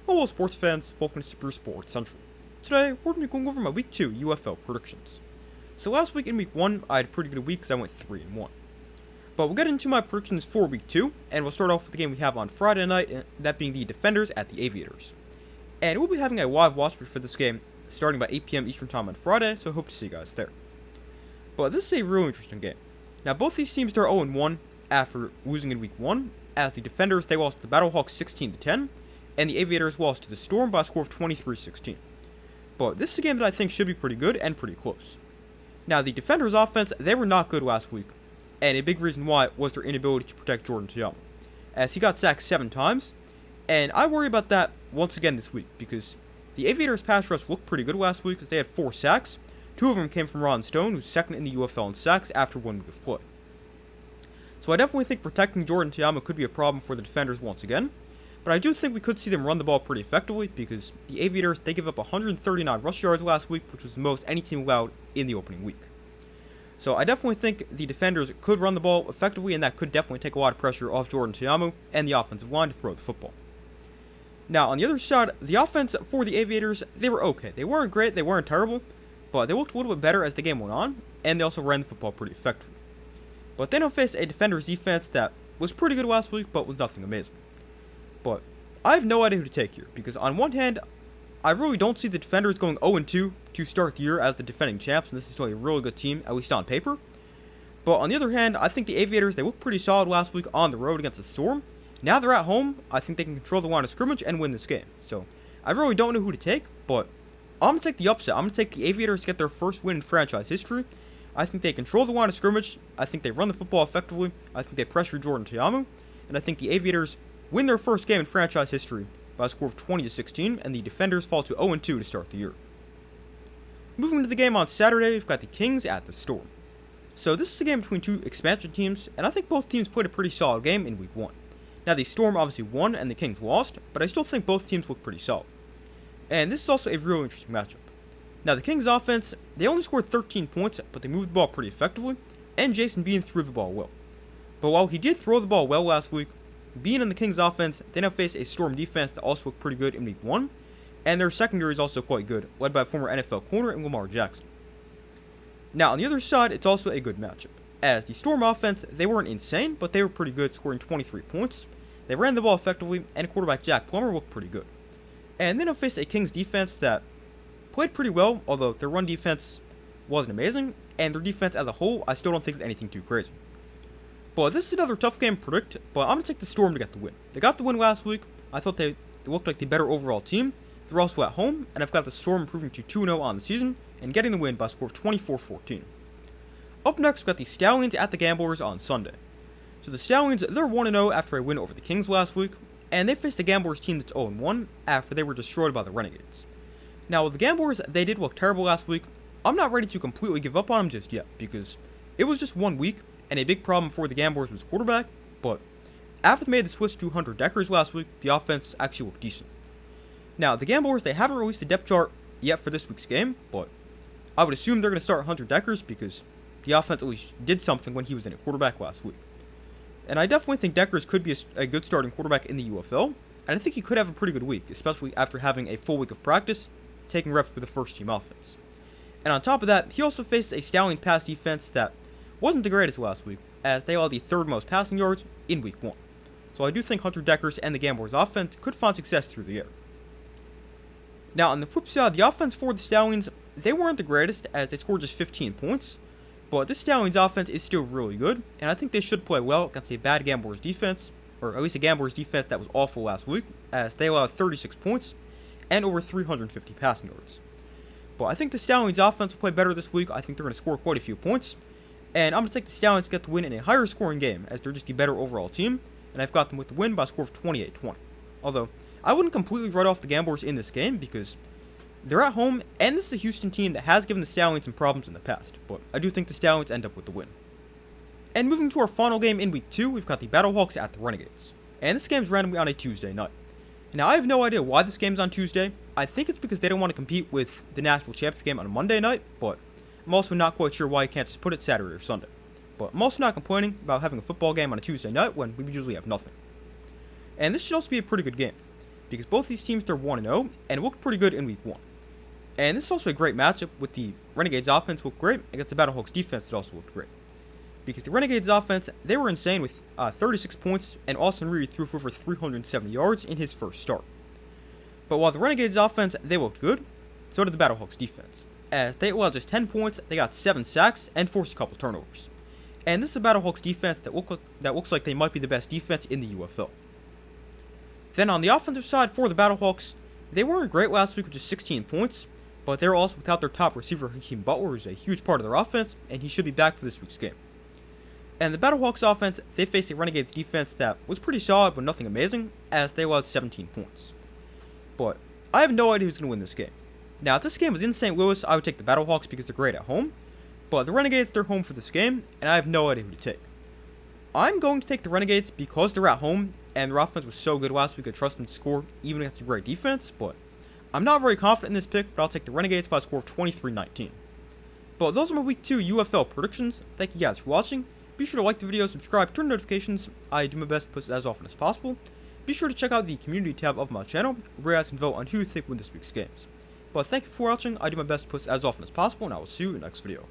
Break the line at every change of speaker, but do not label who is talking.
Hello sports fans, welcome to Super Sports Central. Today, we're going to be going over my Week 2 UFL predictions. So last week in Week 1, I had a pretty good week because I went 3-1. But we'll get into my predictions for Week 2, and we'll start off with the game we have on Friday night, that being the Defenders at the Aviators. And we'll be having a live watch for this game starting by 8 p.m. Eastern Time on Friday, so I hope to see you guys there. But this is a really interesting game. Now, both these teams are 0-1 after losing in Week 1, as the Defenders, they lost to the Battlehawks 16-10, and the Aviators lost to the Storm by a score of 23-16. But this is a game that I think should be pretty good and pretty close. Now, the Defenders' offense, they were not good last week, and a big reason why was their inability to protect Jordan Teamo, as he got sacked 7 times, and I worry about that once again this week, because the Aviators' pass rush looked pretty good last week, as they had 4 sacks. 2 of them came from Ron Stone, who's second in the UFL in sacks after 1 week of play. So I definitely think protecting Jordan Teamo could be a problem for the Defenders once again, but I do think we could see them run the ball pretty effectively, because the Aviators, they give up 139 rush yards last week, which was the most any team allowed in the opening week. So I definitely think the Defenders could run the ball effectively, and that could definitely take a lot of pressure off Jordan Teamo and the offensive line to throw the football. Now, on the other side, the offense for the Aviators, they were okay. They weren't great, they weren't terrible, but they looked a little bit better as the game went on, and they also ran the football pretty effectively. But they now face a Defenders defense that was pretty good last week, but was nothing amazing. But I have no idea who to take here, because on one hand, I really don't see the Defenders going 0-2 to start the year as the defending champs, and this is still a really good team, at least on paper. But on the other hand, I think the Aviators, they looked pretty solid last week on the road against the Storm. Now they're at home, I think they can control the line of scrimmage and win this game. So I really don't know who to take, but I'm going to take the upset. I'm going to take the Aviators to get their first win in franchise history. I think they control the line of scrimmage, I think they run the football effectively, I think they pressure Jordan Teamo, and I think the Aviators win their first game in franchise history by a score of 20-16, and the Defenders fall to 0-2 to start the year. Moving to the game on Saturday, we've got the Kings at the Storm. So this is a game between 2 expansion teams, and I think both teams played a pretty solid game in Week 1. Now the Storm obviously won and the Kings lost, but I still think both teams look pretty solid. And this is also a real interesting matchup. Now the Kings offense, they only scored 13 points, but they moved the ball pretty effectively, and Jason Bean threw the ball well. But while he did throw the ball well last week, Bean and the Kings offense, they now face a Storm defense that also looked pretty good in Week 1, and their secondary is also quite good, led by former NFL corner and Lamar Jackson. Now on the other side, it's also a good matchup, as the Storm offense, they weren't insane, but they were pretty good, scoring 23 points. They ran the ball effectively, and quarterback Jack Plummer looked pretty good. And they now face a Kings defense that played pretty well, although their run defense wasn't amazing, and their defense as a whole, I still don't think is anything too crazy. But this is another tough game to predict, but I'm going to take the Storm to get the win. They got the win last week. I thought they looked like the better overall team. They're also at home, and I've got the Storm improving to 2-0 on the season, and getting the win by a score of 24-14. Up next, we've got the Stallions at the Gamblers on Sunday. So the Stallions, they're 1-0 after a win over the Kings last week, and they faced the Gamblers team that's 0-1 after they were destroyed by the Renegades. Now, with the Gamblers, they did look terrible last week. I'm not ready to completely give up on them just yet, because it was just 1 week, and a big problem for the Gamblers was quarterback, but after they made the switch to Hunter Deckers last week, the offense actually looked decent. Now, the Gamblers, they haven't released a depth chart yet for this week's game, but I would assume they're going to start Hunter Deckers because the offense at least did something when he was in a quarterback last week. And I definitely think Deckers could be a good starting quarterback in the UFL, and I think he could have a pretty good week, especially after having a full week of practice, taking reps with the first team offense. And on top of that, he also faced a Stallions pass defense that wasn't the greatest last week, as they allowed the 3rd most passing yards in Week 1. So I do think Hunter Deckers and the Gamblers offense could find success through the air. Now on the flip side, the offense for the Stallions, they weren't the greatest as they scored just 15 points, but this Stallions offense is still really good, and I think they should play well against a bad Gamblers defense, or at least a Gamblers defense that was awful last week, as they allowed 36 points and over 350 passing yards. But I think the Stallions offense will play better this week. I think they're going to score quite a few points, and I'm going to take the Stallions to get the win in a higher scoring game, as they're just the better overall team, and I've got them with the win by a score of 28-20. Although, I wouldn't completely write off the Gamblers in this game, because they're at home, and this is a Houston team that has given the Stallions some problems in the past, but I do think the Stallions end up with the win. And moving to our final game in Week 2, we've got the Battlehawks at the Renegades. And this game's randomly on a Tuesday night. Now, I have no idea why this game's on Tuesday. I think it's because they don't want to compete with the National Championship game on a Monday night, but I'm also not quite sure why you can't just put it Saturday or Sunday. But I'm also not complaining about having a football game on a Tuesday night when we usually have nothing. And this should also be a pretty good game. because both these teams, they're 1-0, and looked pretty good in week 1. And this is also a great matchup with the Renegades offense looked great against the Battlehawks defense that also looked great. Because the Renegades offense, they were insane with 36 points, and Austin Reed threw for over 370 yards in his first start. But while the Renegades offense, they looked good, so did the Battlehawks defense. As they allowed just 10 points, they got 7 sacks, and forced a couple turnovers. And this is a Battlehawks defense that looks like they might be the best defense in the UFL. Then on the offensive side for the Battlehawks, they weren't great last week with just 16 points, but they're also without their top receiver Hakeem Butler, who's a huge part of their offense, and he should be back for this week's game. And the Battlehawks offense, they faced a Renegades defense that was pretty solid but nothing amazing, as they allowed 17 points. But I have no idea who's going to win this game. Now, if this game was in St. Louis, I would take the Battlehawks because they're great at home, but the Renegades, they're home for this game, and I have no idea who to take. I'm going to take the Renegades because they're at home, and their offense was so good last week I trust them to score even against a great defense, but I'm not very confident in this pick, but I'll take the Renegades by a score of 23-19. But those are my Week 2 UFL predictions. Thank you guys for watching. Be sure to like the video, subscribe, turn notifications. I do my best to post it as often as possible. Be sure to check out the community tab of my channel, where you guys can vote on who you think win this week's games. But thank you for watching. I do my best to post it as often as possible, and I will see you in the next video.